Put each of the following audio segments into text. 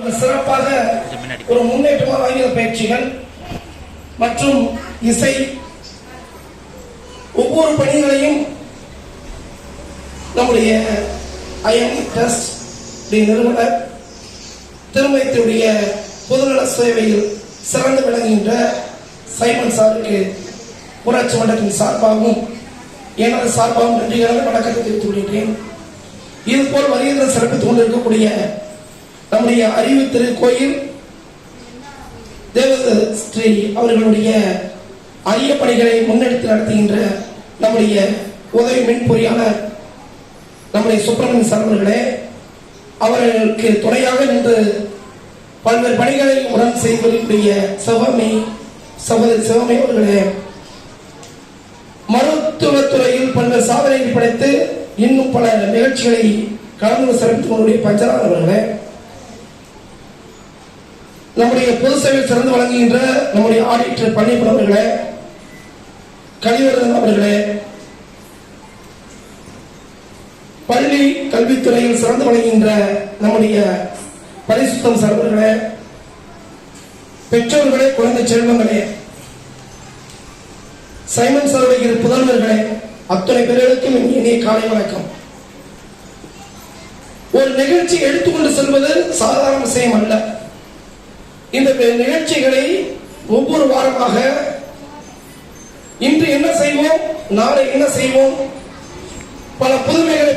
சிறப்பாக ஒரு முன்னேற்றமாக ஆங்கில பயிற்சிகள் மற்றும் இசை ஒவ்வொரு பணிகளையும் நம்முடைய ஐஎம்இ ட்ரஸ்ட் நிறுவனர் திருமயத்துடைய பொதுநல சேவையில் சிறந்து விளங்குகின்ற சைமன் சாருக்கு ஊராட்சி மன்றத்தின் சார்பாகவும் எனது சார்பாகவும் நன்றிகளாக வணக்கத்தை தெரிவித்துக் கொள்கிறேன். இதுபோல் வருகின்ற சிறப்பித்துக் கொண்டிருக்கக்கூடிய நம்முடைய அறிவு திருக்கோயில் தேவஸ்ரீ அவர்களுடைய அரிய பணிகளை முன்னெடுத்து நடத்துகின்ற நம்முடைய உதவி மின் பொறியாளர் நம்முடைய சுப்பிரமணிய சார் அவர்களே, அவர்களுக்கு துணையாக நின்று பல்வேறு பணிகளை உடன் செய்வதற்குரிய சகோதரி சிவமை அவர்களே, மருத்துவத்துறையில் பல்வேறு சாதனைகள் படைத்து இன்னும் பல நிகழ்ச்சிகளை கலந்து சிறப்பித்துக் கொண்டுடைய பஞ்சரான் அவர்களே, நம்முடைய பொது சேவையில் சிறந்து வழங்குகின்ற நம்முடைய ஆடிட்டர் பழனிப்பன் அவர்களே, கலிவரதன் அவர்களே, பள்ளி கல்வித்துறையில் சிறந்து வழங்குகின்ற நம்முடைய பரிசுத்தம் சார்பர்களே, பெற்றோர்களே, குழந்தை செல்வங்களே, சைமன் சாருடைய புதல்வர்களே, அத்தனை பேர்களுக்கும் இனிய காலை வணக்கம். ஒரு நிகழ்ச்சி எடுத்துக்கொண்டு செல்வது சாதாரண விஷயம் அல்ல. இந்த நிகழ்ச்சிகளை ஒவ்வொரு வாரமாக இன்று என்ன செய்வோம், நாளை என்ன செய்வோம், பல புதுமைகளை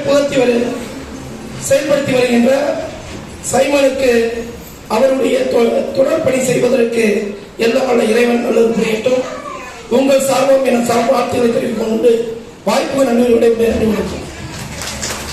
செயல்படுத்தி வருகின்ற சைமனுக்கு அவருடைய தொடர்பணி செய்வதற்கு எல்லாம் வல்ல இறைவன் நல்லது புரியட்டும். உங்கள் சார்பம் என சார்பு வார்த்தைகளை தெரிவித்துக் கொண்டு வாய்ப்புகள் நன்றிகளுடைய நன்றி வணக்கம்.